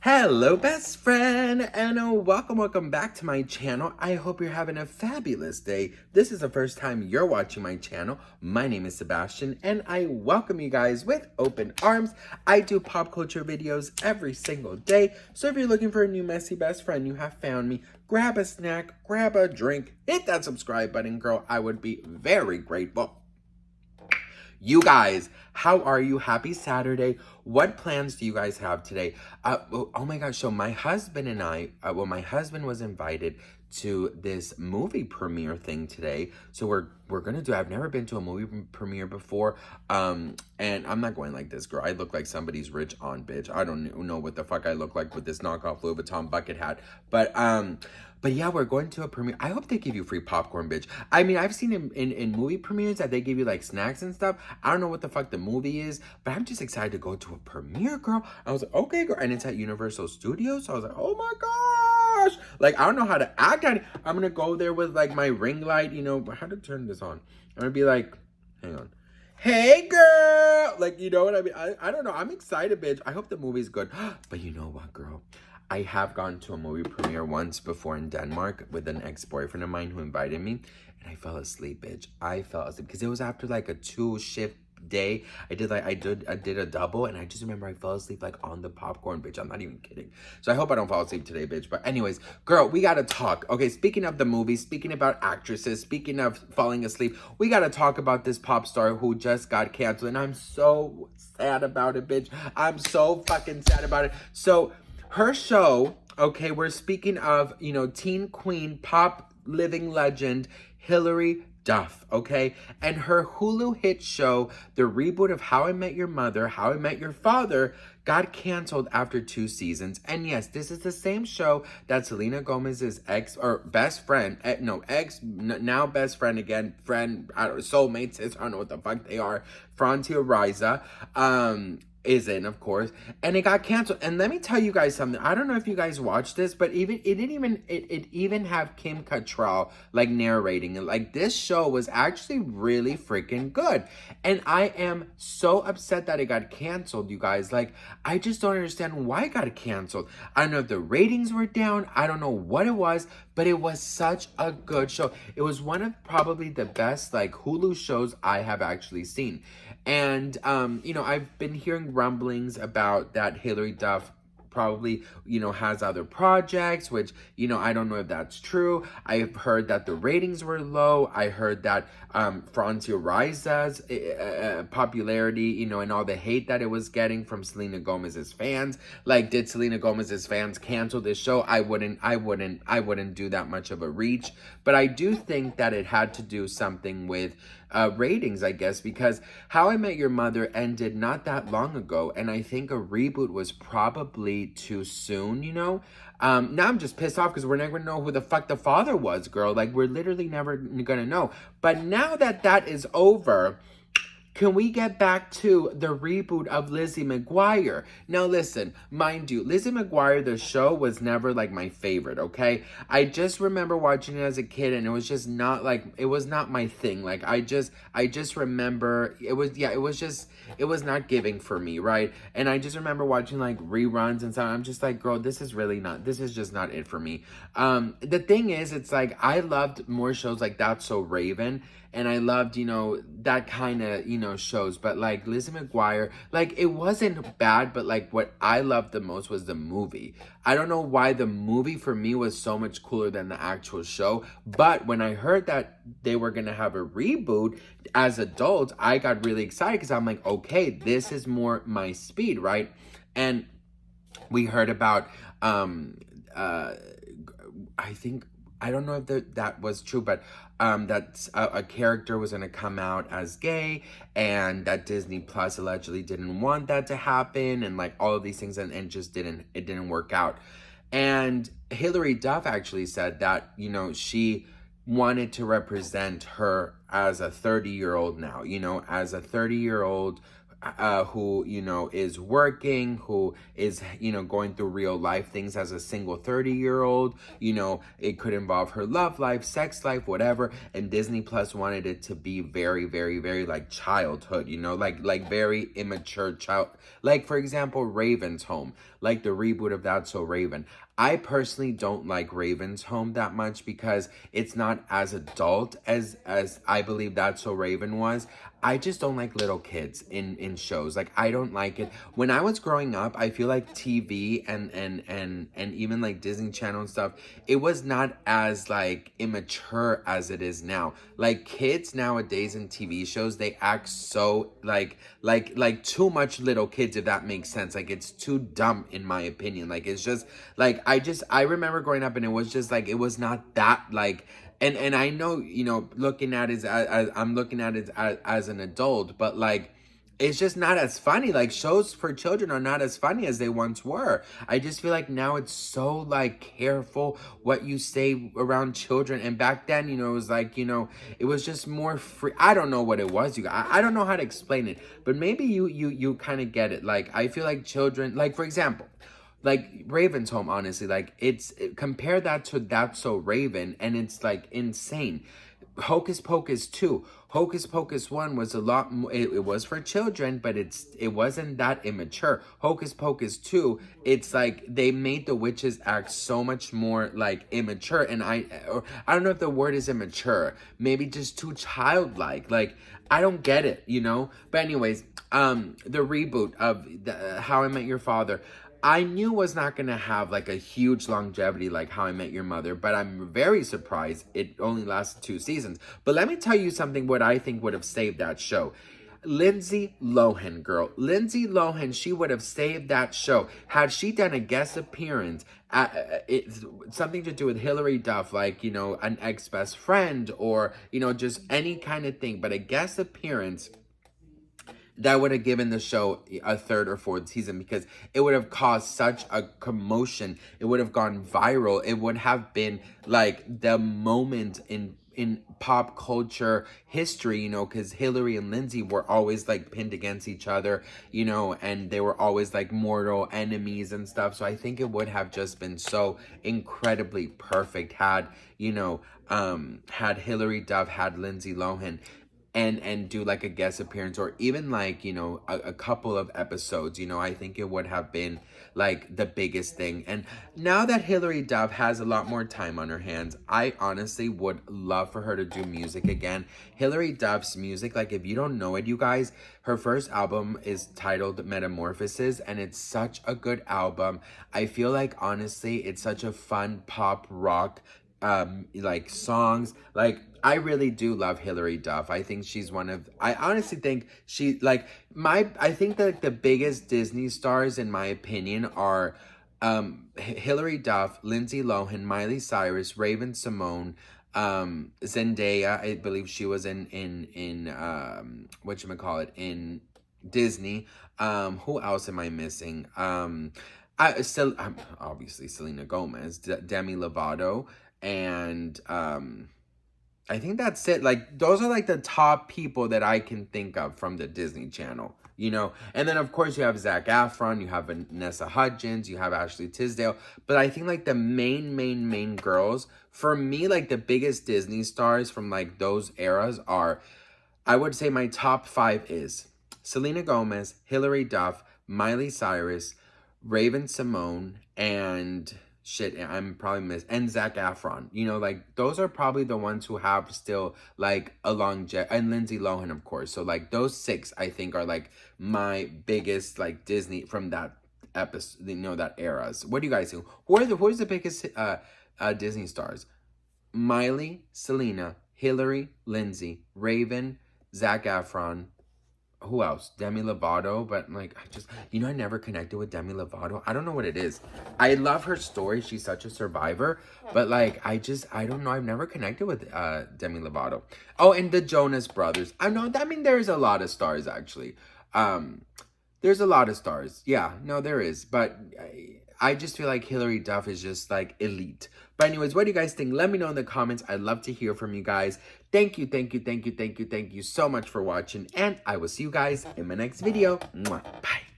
Hello, best friend, and welcome back to my channel. I hope you're having a fabulous day. This is the first time you're watching my channel. My name is Sebastian, and I welcome you guys with open arms. I do pop culture videos every single day, so if you're looking for a new messy best friend, you have found me. Grab a snack, grab a drink, hit that subscribe button, girl. I would be very grateful. You guys, how are you? Happy Saturday. What plans do you guys have today? Oh my gosh, so my husband and I, my husband was invited to this movie premiere thing today. So we're gonna do, I've never been to a movie premiere before. And I'm not going like this, girl. I look like somebody's rich aunt, bitch. I don't know what the fuck I look like with this knockoff Louis Vuitton bucket hat. But yeah, we're going to a premiere. I hope they give you free popcorn, bitch. I mean, I've seen in movie premieres that they give you like snacks and stuff. I don't know what the fuck the movie is, but I'm just excited to go to a premiere, girl. I was like, okay, girl. And it's at Universal Studios. So I was like, oh my gosh. Like, I don't know how to act on it. I'm going to go there with like my ring light, you know. How to turn this on? I'm going to be like, hang on. Hey, girl. Like, you know what I mean? I don't know. I'm excited, bitch. I hope the movie's good. But you know what, girl? I have gone to a movie premiere once before in Denmark with an ex-boyfriend of mine who invited me, and I fell asleep, bitch. I fell asleep because it was after like a 2-shift day. I did a double, and I just remember I fell asleep like on the popcorn, bitch. I'm not even kidding. So I hope I don't fall asleep today, bitch. But anyways, girl, we gotta talk. Okay, speaking of the movie, speaking about actresses, speaking of falling asleep, we gotta talk about this pop star who just got canceled, and I'm so sad about it, bitch. I'm so fucking sad about it. So her show, okay, we're speaking of, you know, teen queen, pop living legend, Hilary Duff, okay? And her Hulu hit show, the reboot of How I Met Your Mother, How I Met Your Father, got canceled after 2 seasons. And yes, this is the same show that Selena Gomez's ex, or best friend, now best friend again, friend, I don't know, soulmates, I don't know what the fuck they are, Frontier Riza, is in, of course, and it got canceled. And let me tell you guys something. I don't know if you guys watched this, but it even have Kim Cattrall like narrating it. Like, this show was actually really freaking good, and I am so upset that it got canceled, you guys. Like, I just don't understand why it got canceled. I don't know if the ratings were down. I don't know what it was, but it was such a good show. It was one of probably the best like Hulu shows I have actually seen. And, you know, I've been hearing rumblings about that Hilary Duff probably, you know, has other projects, which, you know, I don't know if that's true. I've heard that the ratings were low. I heard that Frontier Riza's popularity, you know, and all the hate that it was getting from Selena Gomez's fans. Like, did Selena Gomez's fans cancel this show? I wouldn't do that much of a reach. But I do think that it had to do something with ratings, I guess, because How I Met Your Mother ended not that long ago, and I think a reboot was probably too soon, you know? Now I'm just pissed off because we're never gonna know who the fuck the father was, girl. Like, we're literally never gonna know. But now that that is over, can we get back to the reboot of Lizzie McGuire? Now listen, mind you, Lizzie McGuire, the show, was never like my favorite, okay? I just remember watching it as a kid, and it was just not like, it was not my thing. Like, I just remember, it was not giving for me, right? And I just remember watching like reruns and stuff. I'm just like, girl, this is just not it for me. The thing is, it's like, I loved more shows like That's So Raven, and I loved, you know, that kind of, you know, shows. But like Lizzie McGuire, like, it wasn't bad, but like what I loved the most was the movie. I don't know why the movie for me was so much cooler than the actual show. But when I heard that they were going to have a reboot as adults, I got really excited because I'm like, okay, this is more my speed, right? And we heard about, I think, I don't know if that was true, but that a character was going to come out as gay, and that Disney Plus allegedly didn't want that to happen, and like all of these things, and just didn't work out. And Hilary Duff actually said that, you know, she wanted to represent her as a 30-year-old now, you know, as a 30-year-old who, you know, is working, who is, you know, going through real life things as a single 30-year-old. You know, it could involve her love life, sex life, whatever. And Disney Plus wanted it to be very, very, very like childhood, you know, like very immature child. Like, for example, Raven's Home, like the reboot of That's So Raven. I personally don't like Raven's Home that much because it's not as adult as I believe That's So Raven was. I just don't like little kids in shows. Like, I don't like it. When I was growing up, I feel like TV and even like Disney Channel and stuff, it was not as like immature as it is now. Like, kids nowadays in TV shows, they act so like too much little kids, if that makes sense. Like, it's too dumb in my opinion. Like, it's just like I remember growing up and it was just like, it was not that like. And I know, you know, looking at it as I'm looking at it as an adult, but like, it's just not as funny. Like, shows for children are not as funny as they once were. I just feel like now it's so like careful what you say around children. And back then, you know, it was like, you know, it was just more free. I don't know what it was, you guys. I don't know how to explain it, but maybe you kind of get it. Like, I feel like children, like, for example, like Raven's Home, honestly, like compare that to That's So Raven, and it's like insane. Hocus Pocus 2. Hocus Pocus 1 was a lot more, it was for children, but it wasn't that immature. Hocus Pocus 2, it's like they made the witches act so much more like immature, and I don't know if the word is immature, maybe just too childlike. Like, I don't get it, you know? But anyways, the reboot of How I Met Your Father, I knew was not going to have like a huge longevity like How I Met Your Mother, but I'm very surprised it only lasted 2 seasons. But let me tell you something what I think would have saved that show. Lindsay Lohan, girl. Lindsay Lohan, she would have saved that show. Had she done a guest appearance, something to do with Hilary Duff, like, you know, an ex-best friend or, you know, just any kind of thing, but a guest appearance, that would have given the show a 3rd or 4th season, because it would have caused such a commotion. It would have gone viral. It would have been like the moment in pop culture history, you know, because Hilary and Lindsay were always like pinned against each other, you know, and they were always like mortal enemies and stuff. So I think it would have just been so incredibly perfect had, you know, had Hilary Duff, had Lindsay Lohan, and do like a guest appearance, or even like, you know, a couple of episodes, you know. I think it would have been like the biggest thing. And now that Hilary Duff has a lot more time on her hands, I honestly would love for her to do music again. Hilary Duff's music, like, if you don't know it, you guys, her first album is titled Metamorphosis, and it's such a good album. I feel like, honestly, it's such a fun pop rock like songs. Like, I really do love Hilary Duff. I think she's I honestly think she, like, I think that the biggest Disney stars, in my opinion, are Hilary Duff, Lindsay Lohan, Miley Cyrus, Raven-Symoné, Zendaya. I believe she was in whatchamacallit, in Disney. Who else am I missing? Obviously Selena Gomez, Demi Lovato, and I think that's it. Like, those are like the top people that I can think of from the Disney Channel, you know. And then of course you have Zac Efron, you have Vanessa Hudgens, you have Ashley Tisdale. But I think like the main girls, for me, like the biggest Disney stars from like those eras are, I would say my top 5 is Selena Gomez, Hilary Duff, Miley Cyrus, Raven-Symoné, and shit, I'm probably and Zac Efron. You know, like, those are probably the ones who have still like a and Lindsay Lohan, of course. So like those 6, I think, are like my biggest like Disney from that episode, you know, that eras. What do you guys think? Who's the biggest Disney stars? Miley, Selena, Hilary, Lindsay, Raven, Zac Efron. Who else? Demi Lovato, but like, I never connected with Demi Lovato. I don't know what it is. I love her story. She's such a survivor, but like, I don't know. I've never connected with Demi Lovato. Oh, and the Jonas Brothers. There's a lot of stars, actually. There's a lot of stars. Yeah, no, there is. But I just feel like Hilary Duff is just like elite. But anyways, what do you guys think? Let me know in the comments. I'd love to hear from you guys. Thank you so much for watching. And I will see you guys in my next video. Mwah. Bye.